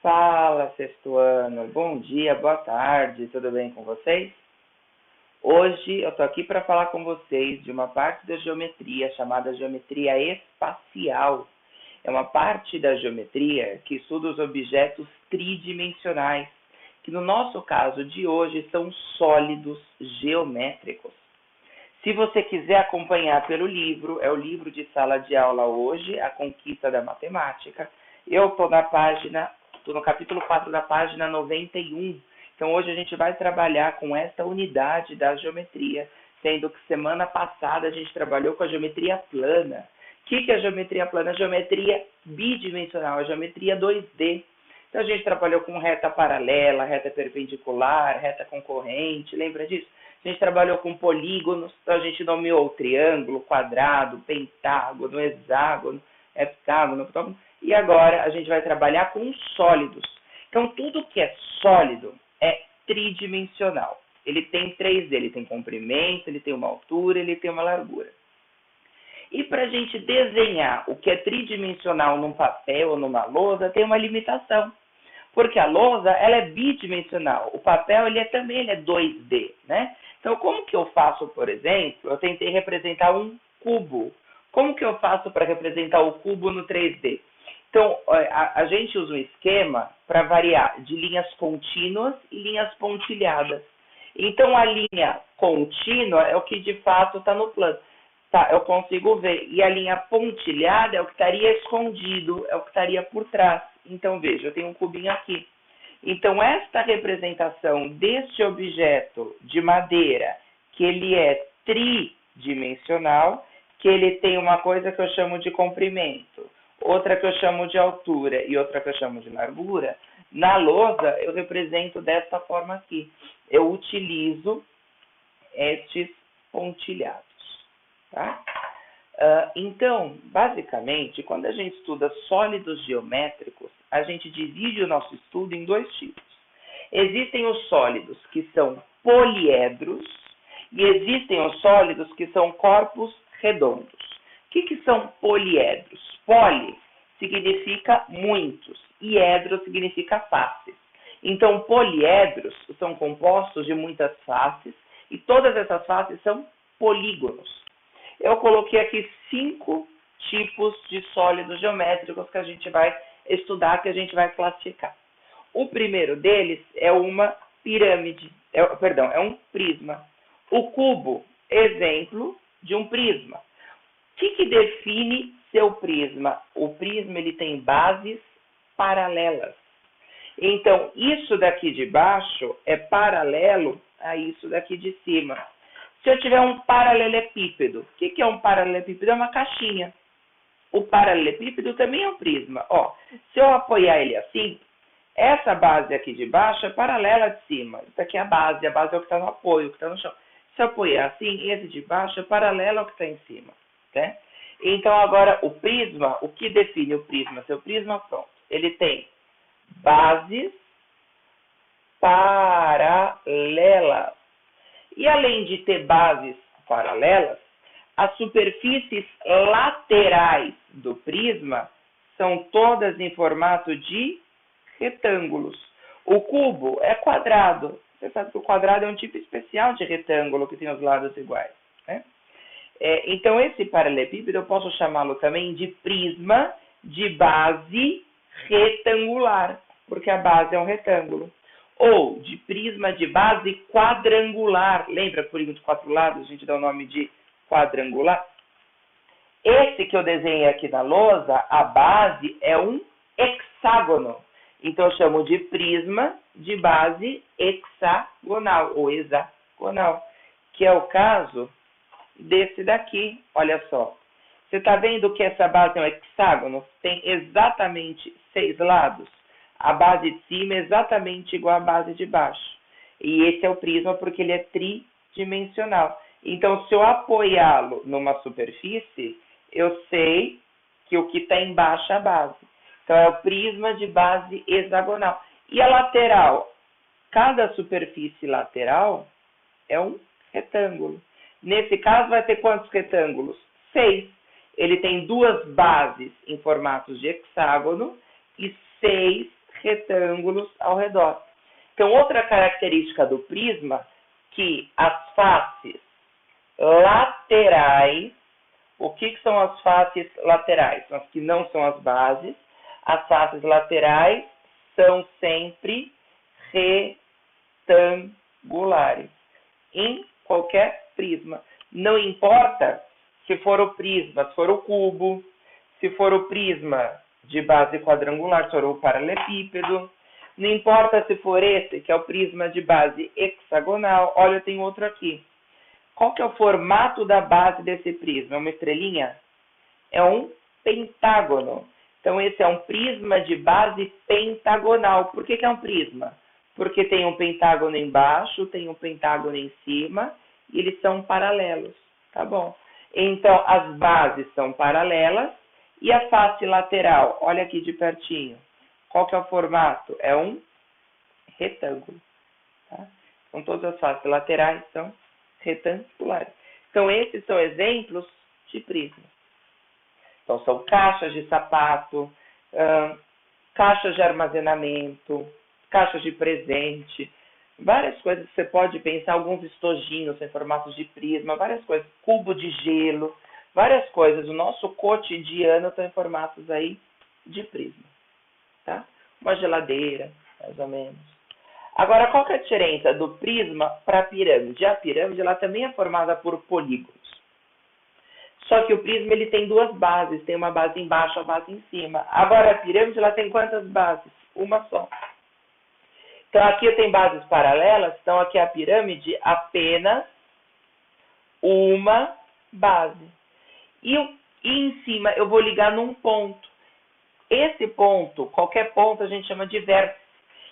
Fala, sexto ano. Bom dia, boa tarde, tudo bem com vocês? Hoje eu tô aqui para falar com vocês de uma parte da geometria chamada geometria espacial. É uma parte da geometria que estuda os objetos tridimensionais, que no nosso caso de hoje são sólidos geométricos. Se você quiser acompanhar pelo livro, é o livro de sala de aula hoje, A Conquista da Matemática. Eu estou no capítulo 4 da página 91. Então hoje a gente vai trabalhar com essa unidade da geometria, sendo que semana passada a gente trabalhou com a geometria plana. O que é a geometria plana? A geometria bidimensional, a geometria 2D. Então a gente trabalhou com reta paralela, reta perpendicular, reta concorrente, lembra disso? A gente trabalhou com polígonos, então a gente nomeou triângulo, quadrado, pentágono, hexágono, heptágono, octógono, e agora a gente vai trabalhar com sólidos. Então tudo que é sólido é tridimensional. Ele tem 3D, ele tem comprimento, ele tem uma altura, ele tem uma largura. E para a gente desenhar o que é tridimensional num papel ou numa lousa, tem uma limitação. Porque a lousa ela é bidimensional, o papel ele é 2D, né? Então, como que eu faço, por exemplo, eu tentei representar um cubo. Como que eu faço para representar o cubo no 3D? Então, a gente usa um esquema para variar de linhas contínuas e linhas pontilhadas. Então, a linha contínua é o que de fato está no plano. Tá, eu consigo ver. E a linha pontilhada é o que estaria escondido, é o que estaria por trás. Então, veja, eu tenho um cubinho aqui. Então, esta representação deste objeto de madeira, que ele é tridimensional, que ele tem uma coisa que eu chamo de comprimento, outra que eu chamo de altura e outra que eu chamo de largura, na lousa eu represento desta forma aqui. Eu utilizo estes pontilhados. Tá? Então, basicamente, quando a gente estuda sólidos geométricos, a gente divide o nosso estudo em dois tipos. Existem os sólidos que são poliedros e existem os sólidos que são corpos redondos. O que são poliedros? Poli significa muitos e edro significa faces. Então, poliedros são compostos de muitas faces e todas essas faces são polígonos. Eu coloquei aqui 5 tipos de sólidos geométricos que a gente vai estudar, que a gente vai classificar. O primeiro deles é uma pirâmide, é um prisma. O cubo, exemplo de um prisma. O que define seu prisma? O prisma ele tem bases paralelas. Então, isso daqui de baixo é paralelo a isso daqui de cima. Se eu tiver um paralelepípedo, o que é um paralelepípedo? É uma caixinha. O paralelepípedo também é um prisma. Ó, se eu apoiar ele assim, essa base aqui de baixo é paralela de cima. Isso aqui é a base é o que está no apoio, o que está no chão. Se eu apoiar assim, esse de baixo é paralelo ao que está em cima. Né? Então, agora, o prisma, o que define o prisma? Seu prisma, pronto. Ele tem bases paralelas. E além de ter bases paralelas, as superfícies laterais do prisma são todas em formato de retângulos. O cubo é quadrado. Você sabe que o quadrado é um tipo especial de retângulo que tem os lados iguais. Né? Então, esse paralelepípedo eu posso chamá-lo também de prisma de base retangular, porque a base é um retângulo. Ou de prisma de base quadrangular. Lembra que polígono de 4 lados a gente dá o nome de quadrangular? Esse que eu desenhei aqui na lousa, a base é um hexágono. Então eu chamo de prisma de base hexagonal ou hexagonal, que é o caso desse daqui. Olha só. Você está vendo que essa base é um hexágono? Tem exatamente 6 lados. A base de cima é exatamente igual à base de baixo. E esse é o prisma porque ele é tridimensional. Então, se eu apoiá-lo numa superfície, eu sei que o que está embaixo é a base. Então, é o prisma de base hexagonal. E a lateral? Cada superfície lateral é um retângulo. Nesse caso, vai ter quantos retângulos? 6. Ele tem 2 bases em formatos de hexágono e 6 retângulos ao redor. Então, outra característica do prisma, que as faces laterais, o que são as faces laterais? São as que não são as bases. As faces laterais são sempre retangulares, em qualquer prisma. Não importa se for o prisma, se for o cubo, se for o prisma de base quadrangular, se for o paralelepípedo. Não importa se for esse, que é o prisma de base hexagonal. Olha, eu tenho outro aqui. Qual que é o formato da base desse prisma? É uma estrelinha? É um pentágono. Então, esse é um prisma de base pentagonal. Por que é um prisma? Porque tem um pentágono embaixo, tem um pentágono em cima, e eles são paralelos. Tá bom? Então, as bases são paralelas, e a face lateral, olha aqui de pertinho. Qual que é o formato? É um retângulo. Tá? Então, todas as faces laterais são retangulares. Então, esses são exemplos de prisma. Então, são caixas de sapato, caixas de armazenamento, caixas de presente, várias coisas que você pode pensar, alguns estojinhos em formatos de prisma, várias coisas, cubo de gelo, várias coisas. O nosso cotidiano está em formatos aí de prisma. Tá? Uma geladeira, mais ou menos. Agora, qual que é a diferença do prisma para a pirâmide? A pirâmide ela também é formada por polígonos. Só que o prisma ele tem duas bases, tem uma base embaixo e uma base em cima. Agora, a pirâmide ela tem quantas bases? Uma só. Então, aqui tem bases paralelas, então aqui a pirâmide apenas uma base. E em cima eu vou ligar num ponto. Esse ponto, qualquer ponto, a gente chama de vértice.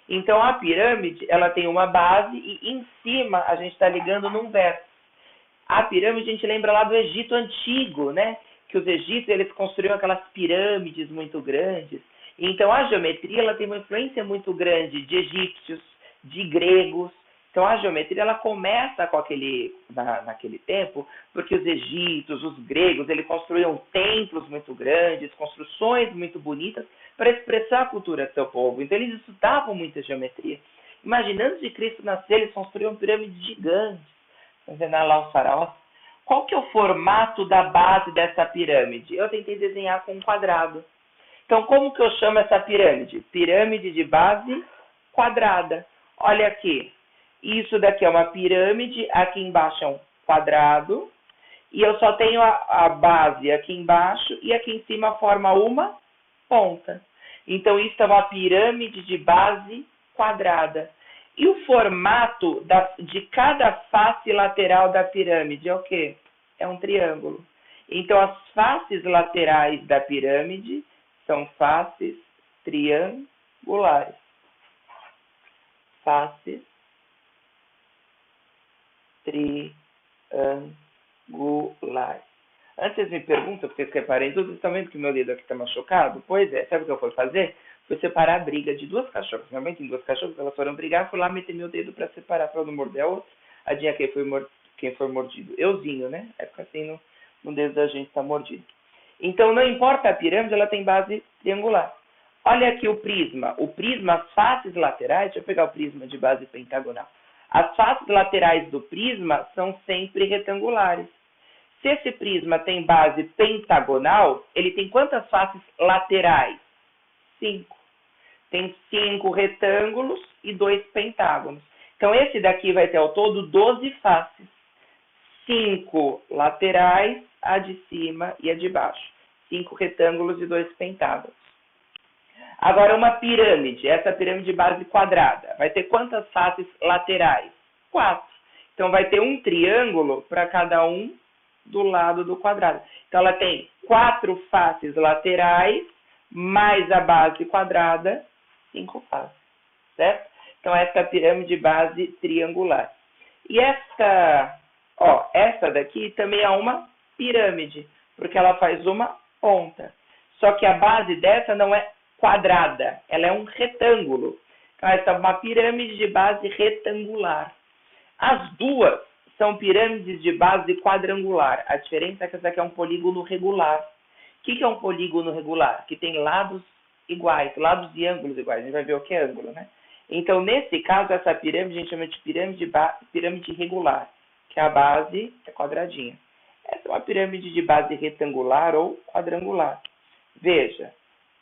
Então, a pirâmide, ela tem uma base e em cima a gente está ligando num vértice. A pirâmide, a gente lembra lá do Egito Antigo, né? Que os egípcios, eles construíam aquelas pirâmides muito grandes. Então, a geometria, ela tem uma influência muito grande de egípcios, de gregos. Então, a geometria, ela começa com naquele tempo, porque os egípcios, os gregos, eles construíam templos muito grandes, construções muito bonitas, para expressar a cultura do seu povo. Então, eles estudavam muita geometria. Imaginando antes de Cristo nascer, eles construíam pirâmides gigantes. Estão vendo lá os faraós? Qual que é o formato da base dessa pirâmide? Eu tentei desenhar com um quadrado. Então, como que eu chamo essa pirâmide? Pirâmide de base quadrada. Olha aqui. Isso daqui é uma pirâmide, aqui embaixo é um quadrado. E eu só tenho a base aqui embaixo e aqui em cima forma uma ponta. Então, isso é uma pirâmide de base quadrada. E o formato de cada face lateral da pirâmide é o quê? É um triângulo. Então, as faces laterais da pirâmide são faces triangulares. Faces triangulares. Antes vocês me perguntam, porque eu separei tudo, vocês estão vendo que meu dedo aqui está machucado? Pois é, sabe o que eu fui fazer? Foi separar a briga de duas cachorras. Minha mãe tem duas cachorras, elas foram brigar, fui lá meter meu dedo para separar, para não morder a outra. Adivinha quem foi mordido? Euzinho, né? É porque assim no dedo da gente está mordido. Então, não importa a pirâmide, ela tem base triangular. Olha aqui o prisma. O prisma, as faces laterais, deixa eu pegar o prisma de base pentagonal. As faces laterais do prisma são sempre retangulares. Se esse prisma tem base pentagonal, ele tem quantas faces laterais? 5. Tem 5 retângulos e 2 pentágonos. Então, esse daqui vai ter ao todo 12 faces. 5 laterais, a de cima e a de baixo. 5 retângulos e 2 pentágonos. Agora, uma pirâmide. Essa pirâmide de base quadrada. Vai ter quantas faces laterais? 4. Então, vai ter um triângulo para cada um do lado do quadrado. Então, ela tem 4 faces laterais, mais a base quadrada, 5 faces. Certo? Então, essa é a pirâmide de base triangular. E essa daqui também é uma pirâmide, porque ela faz uma ponta. Só que a base dessa não é quadrada, ela é um retângulo. Então, essa é uma pirâmide de base retangular. As duas são pirâmides de base quadrangular. A diferença é que essa aqui é um polígono regular. O que é um polígono regular? Que tem lados iguais, lados e ângulos iguais. A gente vai ver o que é ângulo, né? Então, nesse caso, essa pirâmide a gente chama de pirâmide regular, que a base é quadradinha. Essa é uma pirâmide de base retangular ou quadrangular. Veja,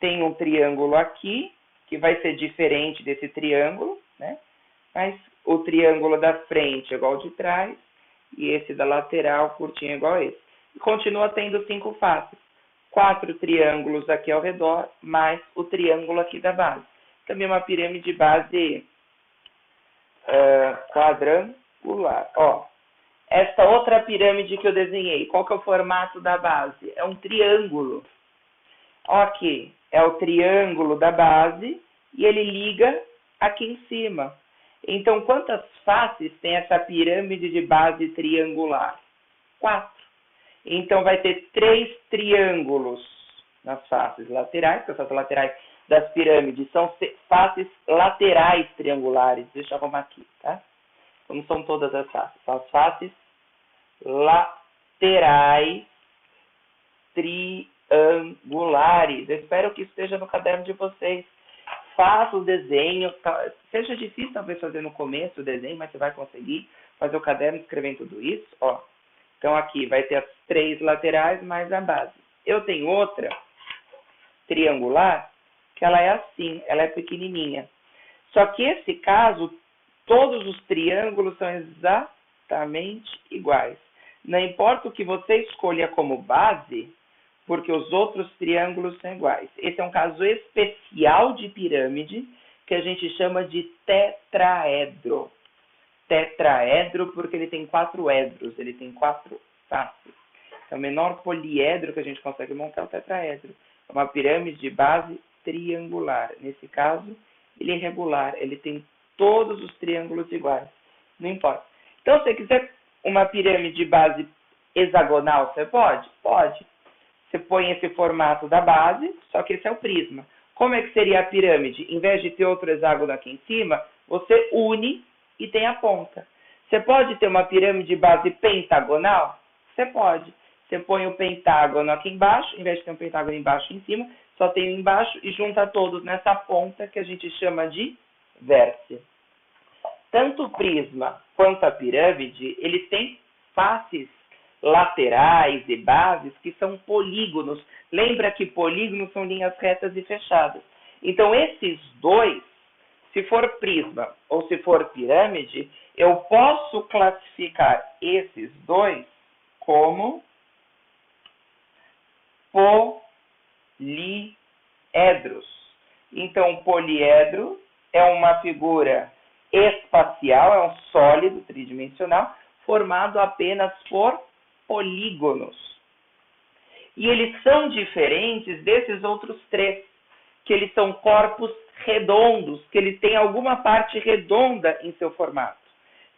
tem um triângulo aqui, que vai ser diferente desse triângulo, né? Mas o triângulo da frente é igual ao de trás, e esse da lateral, curtinho, é igual a esse. E continua tendo 5 faces. 4 triângulos aqui ao redor, mais o triângulo aqui da base. Também uma pirâmide de base quadrangular. Ó, esta outra pirâmide que eu desenhei, qual que é o formato da base? É um triângulo. Ok, é o triângulo da base e ele liga aqui em cima. Então, quantas faces tem essa pirâmide de base triangular? 4. Então, vai ter 3 triângulos nas faces laterais, porque as laterais das pirâmides são faces laterais triangulares. Deixa eu arrumar aqui, tá? Não são todas as faces, são as faces laterais triangulares. Eu espero que esteja no caderno de vocês. Faça o desenho, seja difícil talvez fazer no começo o desenho, mas você vai conseguir fazer o caderno escrevendo tudo isso, ó. Então aqui vai ter as 3 laterais mais a base. Eu tenho outra triangular, que ela é assim, ela é pequenininha. Só que esse caso, todos os triângulos são exatamente iguais. Não importa o que você escolha como base, porque os outros triângulos são iguais. Esse é um caso especial de pirâmide, que a gente chama de tetraedro. Tetraedro porque ele tem 4 edros, ele tem 4 faces. É o menor poliedro que a gente consegue montar é o tetraedro. É uma pirâmide de base triangular. Nesse caso, ele é regular, ele tem todos os triângulos iguais. Não importa. Então, se você quiser uma pirâmide de base hexagonal, você pode? Pode. Você põe esse formato da base, só que esse é o prisma. Como é que seria a pirâmide? Em vez de ter outro hexágono aqui em cima, você une e tem a ponta. Você pode ter uma pirâmide de base pentagonal? Você pode. Você põe o pentágono aqui embaixo, em vez de ter um pentágono embaixo e em cima, só tem um embaixo e junta todos nessa ponta que a gente chama de vértice. Tanto o prisma quanto a pirâmide, ele tem faces laterais e bases que são polígonos. Lembra que polígonos são linhas retas e fechadas. Então, esses dois, se for prisma ou se for pirâmide, eu posso classificar esses dois como poliedros. Então, poliedro é uma figura espacial, é um sólido tridimensional, formado apenas por polígonos. E eles são diferentes desses outros 3, que eles são corpos redondos, que eles têm alguma parte redonda em seu formato,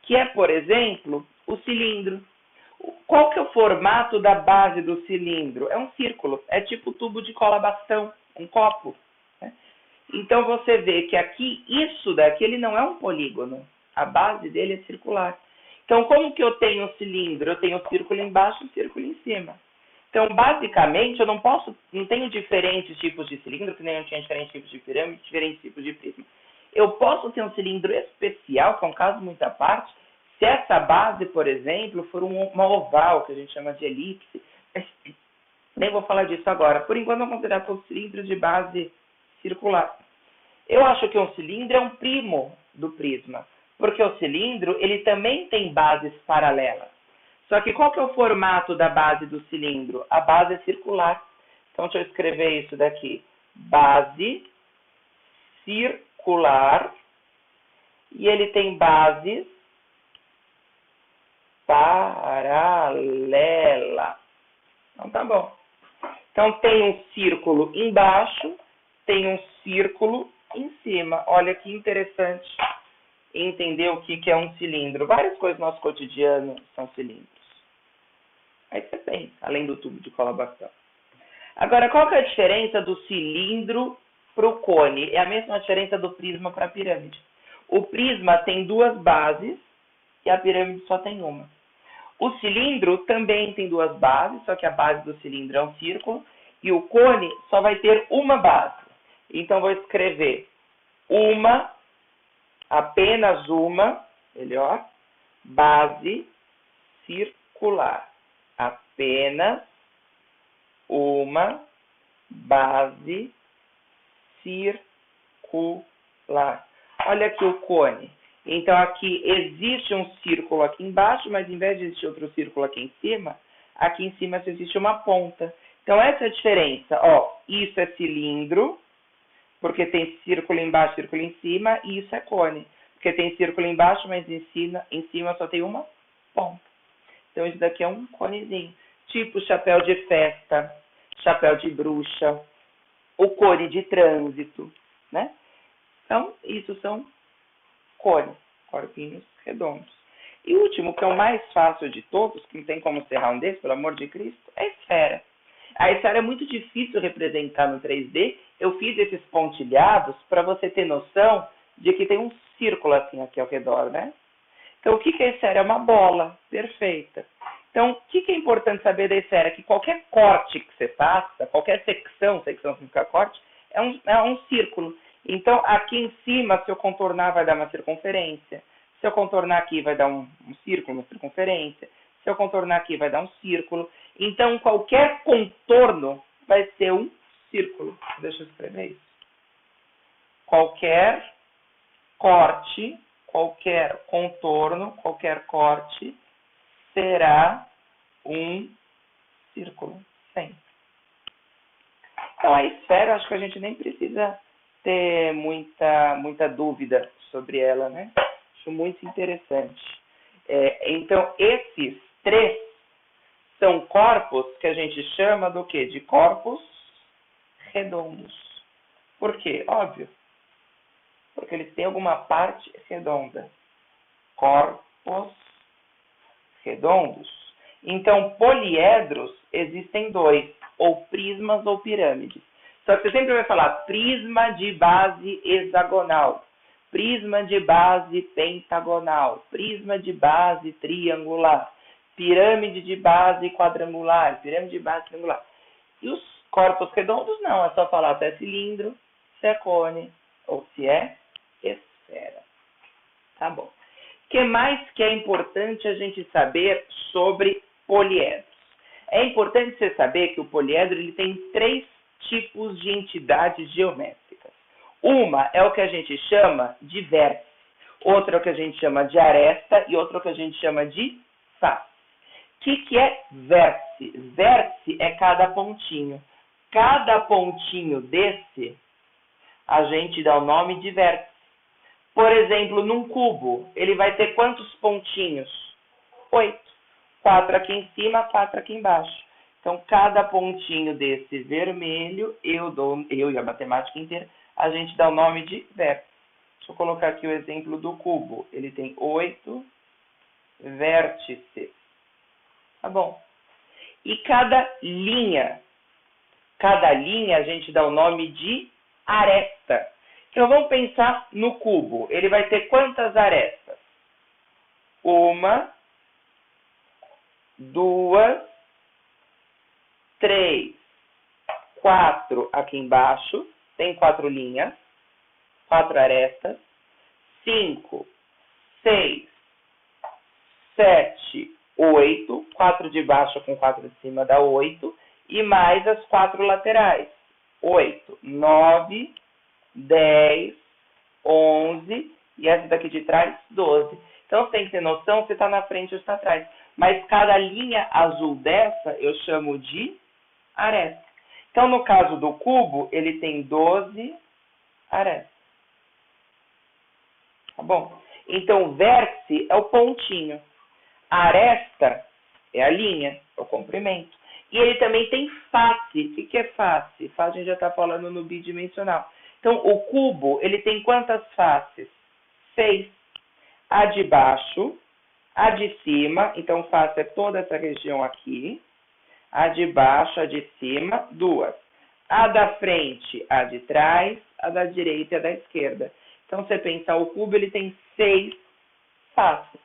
que é, por exemplo, o cilindro. Qual que é o formato da base do cilindro? É um círculo, é tipo tubo de cola bastão, um copo. Né? Então você vê que aqui, isso daqui, ele não é um polígono, a base dele é circular. Então, como que eu tenho um cilindro? Eu tenho um círculo embaixo e um círculo em cima. Então, basicamente, eu não tenho diferentes tipos de cilindro, que nem eu tinha diferentes tipos de pirâmide, diferentes tipos de prisma. Eu posso ter um cilindro especial, que é um caso muito à parte, se essa base, por exemplo, for uma oval, que a gente chama de elipse. Nem vou falar disso agora. Por enquanto, vamos considerar todos os cilindros de base circular. Eu acho que um cilindro é um primo do prisma, porque o cilindro ele também tem bases paralelas. Só que qual que é o formato da base do cilindro? A base é circular. Então, deixa eu escrever isso daqui. Base circular. E ele tem bases paralela. Então, tá bom. Então, tem um círculo embaixo, tem um círculo em cima. Olha que interessante entender o que é um cilindro. Várias coisas do nosso cotidiano são cilindros. Aí você tem, além do tubo de cola bastão. Agora, qual que é a diferença do cilindro para o cone? É a mesma diferença do prisma para a pirâmide. O prisma tem 2 bases e a pirâmide só tem uma. O cilindro também tem 2 bases, só que a base do cilindro é um círculo, e o cone só vai ter uma base. Então, vou escrever uma, apenas uma, melhor, base circular. Apenas uma base circular. Olha aqui o cone. Então, aqui existe um círculo aqui embaixo, mas em vez de existir outro círculo aqui em cima existe uma ponta. Então, essa é a diferença. Ó, isso é cilindro, porque tem círculo embaixo, círculo em cima, e isso é cone, porque tem círculo embaixo, mas em cima só tem uma ponta. Então, isso daqui é um conezinho. Tipo chapéu de festa, chapéu de bruxa, o cone de trânsito, né? Então, isso são cones, corpinhos redondos. E o último, que é o mais fácil de todos, que não tem como serrar um desses, pelo amor de Cristo, é a esfera. A esfera é muito difícil representar no 3D. Eu fiz esses pontilhados para você ter noção de que tem um círculo assim aqui ao redor, né? Então, o que é a esfera? É uma bola perfeita. Então, o que é importante saber da esfera? Que qualquer corte que você faça, qualquer secção significa corte, é um círculo. Então, aqui em cima, se eu contornar, vai dar uma circunferência. Se eu contornar aqui, vai dar um círculo, uma circunferência. Se eu contornar aqui, vai dar um círculo. Então, qualquer contorno vai ser um círculo. Deixa eu escrever isso. Qualquer corte, qualquer contorno, qualquer corte será um círculo. Sempre. Então, a esfera, acho que a gente nem precisa ter muita dúvida sobre ela, né? Acho muito interessante. Então, esses três são corpos que a gente chama do quê? De corpos redondos. Por quê? Óbvio. Porque eles têm alguma parte redonda. Corpos redondos. Então, poliedros existem dois, ou prismas ou pirâmides. Só que você sempre vai falar prisma de base hexagonal, prisma de base pentagonal, prisma de base triangular, pirâmide de base quadrangular, pirâmide de base triangular. E os corpos redondos não, é só falar se é cilindro, se é cone ou se é esfera. Tá bom. O que mais que é importante a gente saber sobre poliedros? É importante você saber que o poliedro ele tem três tipos de entidades geométricas. Uma é o que a gente chama de vértice, outra é o que a gente chama de aresta e outra é o que a gente chama de face. O que é vértice? Vértice é cada pontinho. Cada pontinho desse, a gente dá o nome de vértice. Por exemplo, num cubo, ele vai ter quantos pontinhos? 8. 4 aqui em cima, 4 aqui embaixo. Então, cada pontinho desse vermelho, eu e a matemática inteira, a gente dá o nome de vértice. Deixa eu colocar aqui o exemplo do cubo. Ele tem 8 vértices. Tá bom. E cada linha a gente dá o nome de aresta. Então, vamos pensar no cubo. Ele vai ter quantas arestas? 1, 2, 3, 4 aqui embaixo. Tem 4 linhas. 4 arestas. 5, 6, 7, 8. 4 de baixo com 4 de cima dá 8. E mais as 4 laterais. 8, 9, 10, 11 e essa daqui de trás, 12. Então, você tem que ter noção se está na frente ou está atrás. Mas cada linha azul dessa eu chamo de aresta. Então, no caso do cubo, ele tem 12 arestas. Tá bom? Então, vértice é o pontinho. A aresta é a linha, é o comprimento. E ele também tem face. O que é face? Face a gente já está falando no bidimensional. Então, o cubo, ele tem quantas faces? 6. A de baixo, a de cima, então face é toda essa região aqui. A de baixo, a de cima, 2. A da frente, a de trás, a da direita e a da esquerda. Então, você pensar, o cubo, ele tem 6 faces.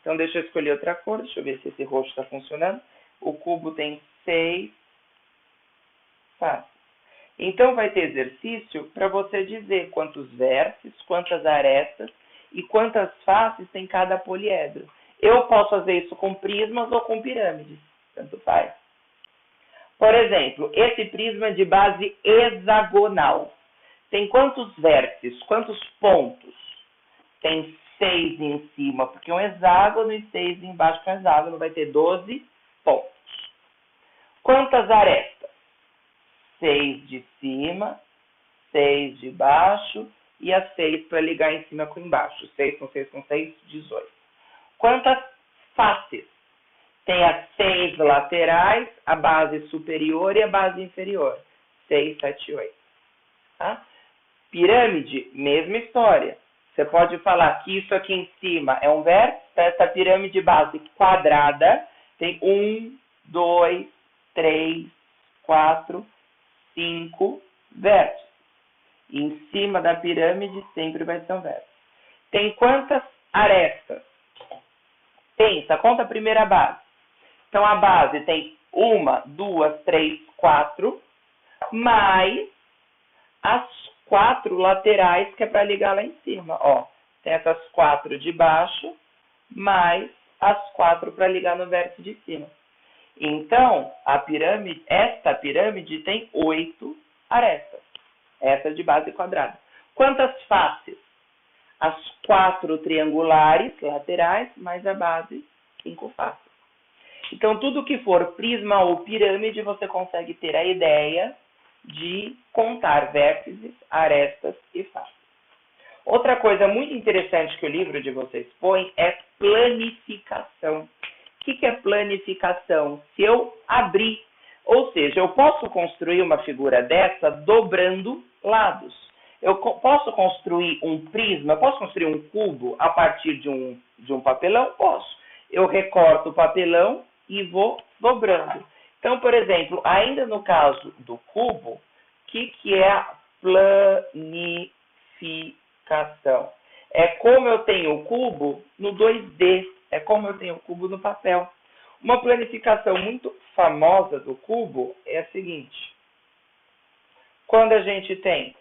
Então, deixa eu escolher outra cor, deixa eu ver se esse roxo está funcionando. O cubo tem 6 faces. Então, vai ter exercício para você dizer quantos vértices, quantas arestas e quantas faces tem cada poliedro. Eu posso fazer isso com prismas ou com pirâmides, tanto faz. Por exemplo, esse prisma é de base hexagonal. Tem quantos vértices, quantos pontos? Tem 6 em cima, porque é um hexágono, e 6 embaixo que é um hexágono, vai ter 12 pontos. Quantas arestas? 6 de cima, 6 de baixo e as 6 para ligar em cima com embaixo. 6 com 6 com 6, 18. Quantas faces? Tem as 6 laterais, a base superior e a base inferior. 6, 7, 8. Tá? Pirâmide, mesma história. Você pode falar que isso aqui em cima é um vértice, essa pirâmide base quadrada tem 1, 2, 3, 4, 5 vértices. E em cima da pirâmide sempre vai ser um vértice. Tem quantas arestas? Pensa, conta a primeira base. Então a base tem 1, 2, 3, 4, mais as 4 laterais que é para ligar lá em cima. Ó, tem essas 4 de baixo, mais as 4 para ligar no vértice de cima. Então, esta pirâmide tem 8 arestas. Essa é de base quadrada. Quantas faces? As 4 triangulares laterais, mais a base, 5 faces. Então, tudo que for prisma ou pirâmide, você consegue ter a ideia de contar vértices, arestas e faces. Outra coisa muito interessante que o livro de vocês põe é planificação. O que é planificação? Se eu abrir, ou seja, eu posso construir uma figura dessa dobrando lados. Eu posso construir um prisma, eu posso construir um cubo a partir de um papelão? Posso. Eu recorto o papelão e vou dobrando. Então, por exemplo, ainda no caso do cubo, o que é a planificação? É como eu tenho o cubo no 2D, é como eu tenho o cubo no papel. Uma planificação muito famosa do cubo é a seguinte. Quando a gente tem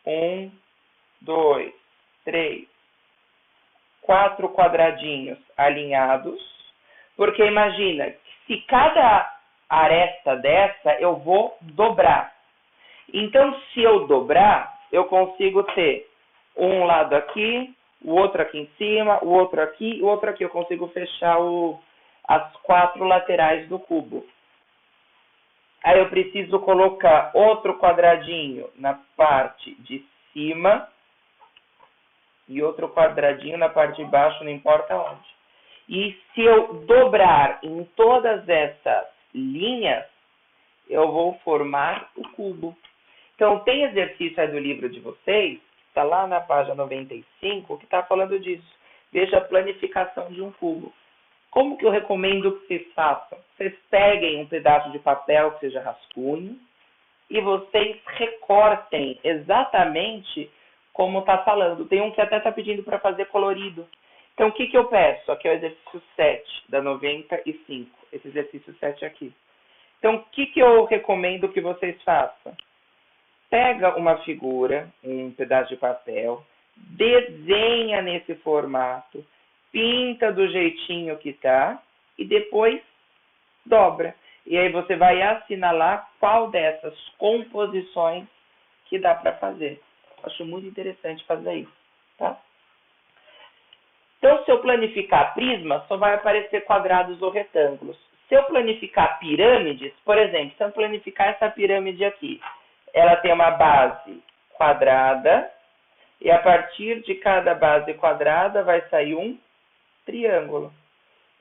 1, 2, 3, 4 quadradinhos alinhados, porque imagina, se cada aresta dessa eu vou dobrar. Então, se eu dobrar, eu consigo ter um lado aqui, o outro aqui em cima, o outro aqui e o outro aqui. Eu consigo fechar as 4 laterais do cubo. Aí eu preciso colocar outro quadradinho na parte de cima e outro quadradinho na parte de baixo, não importa onde. E se eu dobrar em todas essas linhas, eu vou formar o cubo. Então, tem exercício aí do livro de vocês, está lá na página 95, que está falando disso. Veja a planificação de um cubo. Como que eu recomendo que vocês façam? Vocês peguem um pedaço de papel, que seja rascunho, e vocês recortem exatamente como está falando. Tem um que até está pedindo para fazer colorido. Então, o que eu peço? Aqui é o exercício 7, da 95. Esse exercício 7 aqui. Então, o que eu recomendo que vocês façam? Pega uma figura, um pedaço de papel, desenha nesse formato, pinta do jeitinho que está e depois dobra. E aí você vai assinalar qual dessas composições que dá para fazer. Acho muito interessante fazer isso, tá? Então, se eu planificar prisma, só vai aparecer quadrados ou retângulos. Se eu planificar pirâmides, por exemplo, se eu planificar essa pirâmide aqui, ela tem uma base quadrada e a partir de cada base quadrada vai sair um triângulo.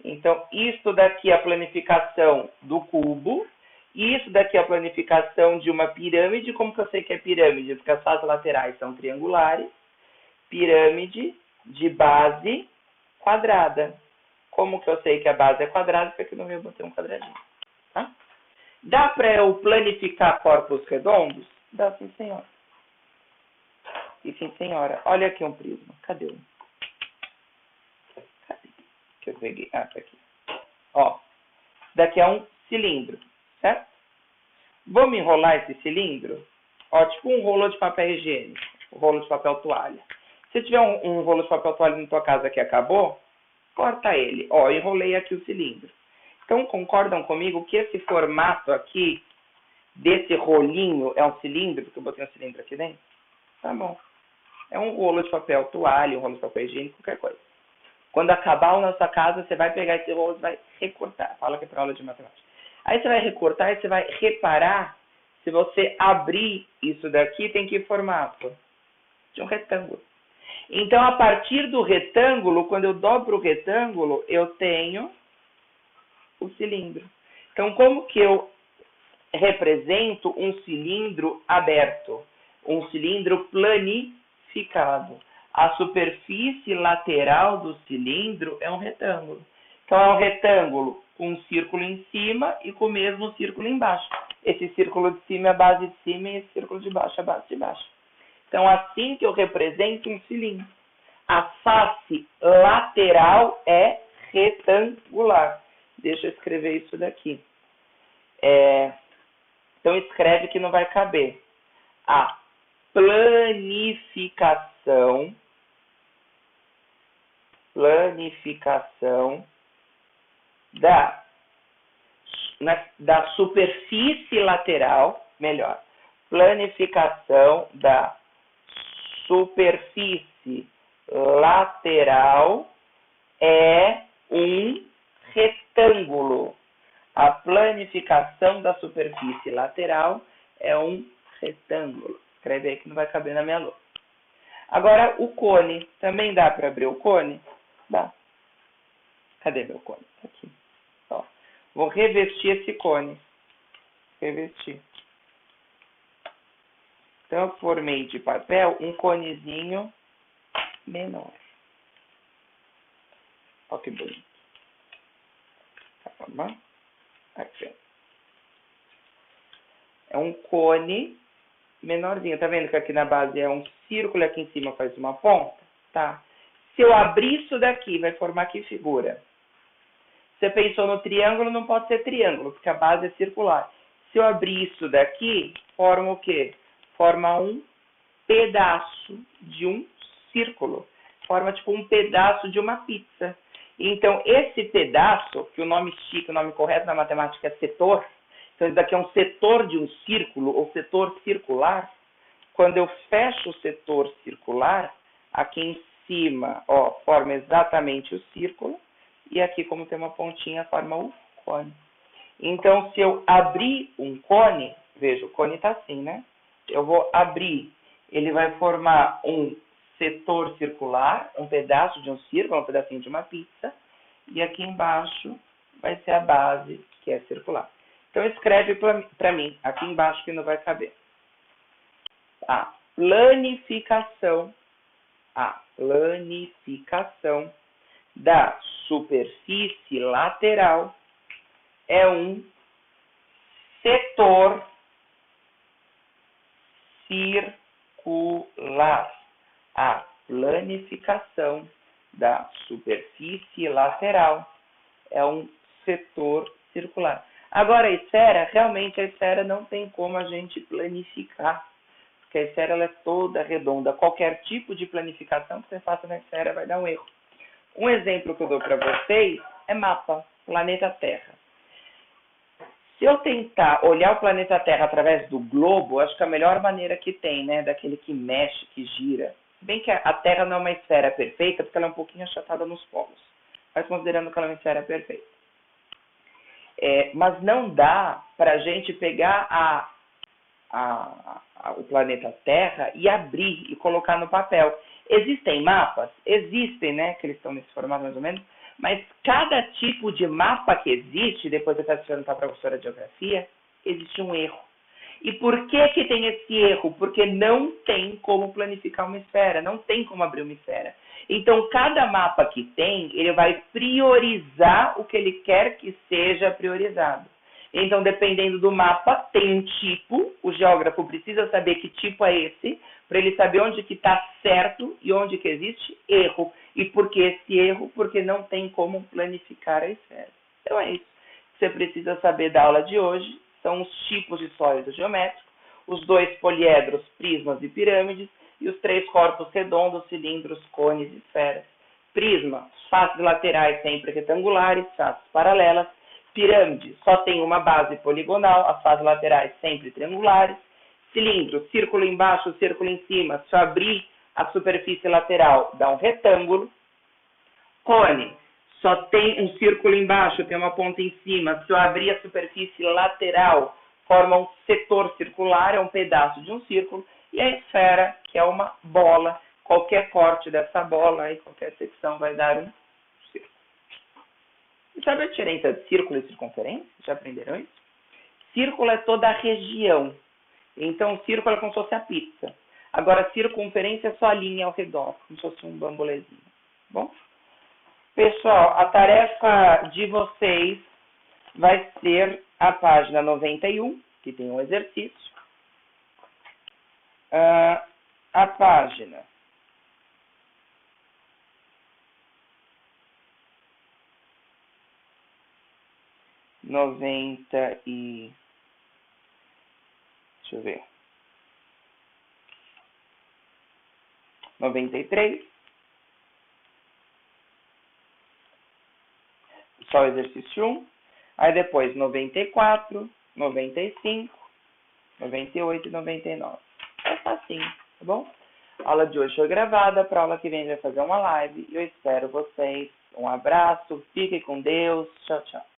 Então, isso daqui é a planificação do cubo, e isso daqui é a planificação de uma pirâmide. Como que eu sei que é pirâmide? Porque as faces laterais são triangulares. Pirâmide de base quadrada. Como que eu sei que a base é quadrada? Porque aqui no meio eu botei um quadradinho. Tá? Dá para eu planificar corpos redondos? Dá, sim, senhora. E sim, senhora. Olha aqui um prisma. Cadê um? Cadê? Que eu peguei. Ah, tá aqui. Ó. Daqui é um cilindro, certo? Vamos enrolar esse cilindro? Ó, tipo um rolo de papel higiênico, um rolo de papel toalha. Se tiver um rolo de papel toalha na tua casa que acabou, corta ele. Ó, enrolei aqui o cilindro. Então, concordam comigo que esse formato aqui, desse rolinho, é um cilindro? Porque eu botei um cilindro aqui dentro? Tá bom. É um rolo de papel toalha, um rolo de papel higiênico, qualquer coisa. Quando acabar na sua casa, você vai pegar esse rolo e vai recortar. Fala que é para aula de matemática. Aí você vai recortar e você vai reparar, se você abrir isso daqui, tem que formato? De um retângulo. Então, a partir do retângulo, quando eu dobro o retângulo, eu tenho o cilindro. Então, como que eu represento um cilindro aberto? Um cilindro planificado. A superfície lateral do cilindro é um retângulo. Então, é um retângulo com um círculo em cima e com o mesmo círculo embaixo. Esse círculo de cima é a base de cima e esse círculo de baixo é a base de baixo. Então, assim que eu represento um cilindro. A face lateral é retangular. Deixa eu escrever isso daqui. Então, escreve que não vai caber. A planificação da superfície lateral, melhor, planificação da superfície lateral é um retângulo. A planificação da superfície lateral é um retângulo. Escreve aí que não vai caber na minha lousa. Agora, o cone. Também dá para abrir o cone? Dá. Cadê meu cone? Aqui. Ó. Vou revestir esse cone. Revestir. Então, eu formei de papel um conezinho menor. Olha que bonito. Tá bom? Aqui, ó. É um cone menorzinho. Tá vendo que aqui na base é um círculo e aqui em cima faz uma ponta? Tá. Se eu abrir isso daqui, vai formar que figura? Você pensou no triângulo, não pode ser triângulo, porque a base é circular. Se eu abrir isso daqui, forma o quê? Forma um pedaço de um círculo. Forma tipo um pedaço de uma pizza. Então, esse pedaço, que o nome chique, o nome correto na matemática é setor, então isso daqui é um setor de um círculo, ou setor circular. Quando eu fecho o setor circular, aqui em cima, ó, forma exatamente o círculo, e aqui, como tem uma pontinha, forma o cone. Então, se eu abrir um cone, veja, o cone está assim, né? Eu vou abrir, ele vai formar um setor circular, um pedaço de um círculo, um pedacinho de uma pizza, e aqui embaixo vai ser a base, que é circular. Então, escreve para mim, aqui embaixo que não vai caber. A planificação da superfície lateral é um setor circular. A planificação da superfície lateral é um setor circular. Agora, a esfera, realmente a esfera não tem como a gente planificar, porque a esfera ela é toda redonda. Qualquer tipo de planificação que você faça na esfera vai dar um erro. Um exemplo que eu dou para vocês é mapa, planeta Terra. Se eu tentar olhar o planeta Terra através do globo, acho que a melhor maneira que tem, né, daquele que mexe, que gira, bem que a Terra não é uma esfera perfeita, porque ela é um pouquinho achatada nos polos, mas considerando que ela é uma esfera perfeita. Mas não dá para a gente pegar o planeta Terra e abrir e colocar no papel. Existem mapas? Existem, né? Que eles estão nesse formato mais ou menos. Mas cada tipo de mapa que existe, depois eu peço perguntar para a professora de geografia, existe um erro. E por que tem esse erro? Porque não tem como planificar uma esfera, não tem como abrir uma esfera. Então, cada mapa que tem, ele vai priorizar o que ele quer que seja priorizado. Então, dependendo do mapa, tem um tipo, o geógrafo precisa saber que tipo é esse, para ele saber onde que está certo e onde que existe erro. E por que esse erro? Porque não tem como planificar a esfera. Então é isso que você precisa saber da aula de hoje. são os tipos de sólido geométrico, os 2 poliedros, prismas e pirâmides, e os 3 corpos redondos, cilindros, cones e esferas. Prisma, faces laterais sempre retangulares, faces paralelas. Pirâmide, só tem uma base poligonal, as faces laterais sempre triangulares. Cilindro, círculo embaixo, círculo em cima. Se eu abrir a superfície lateral, dá um retângulo. Cone, só tem um círculo embaixo, tem uma ponta em cima. Se eu abrir a superfície lateral, forma um setor circular, é um pedaço de um círculo. E a esfera, que é uma bola. Qualquer corte dessa bola, e qualquer secção vai dar um círculo. E sabe a diferença de círculo e circunferência? Já aprenderam isso? Círculo é toda a região. Então, círculo é como se fosse a pizza. Agora, circunferência é só a linha ao redor, como se fosse um bambolezinho. Bom? Pessoal, a tarefa de vocês vai ser a página 91, que tem um exercício. A página 90 e... Deixa eu ver. 93. Só o exercício 1. Aí depois 94, 95, 98 e 99. É facinho, tá bom? A aula de hoje foi gravada. Para a aula que vem vai fazer uma live. E eu espero vocês. Um abraço. Fiquem com Deus. Tchau, tchau.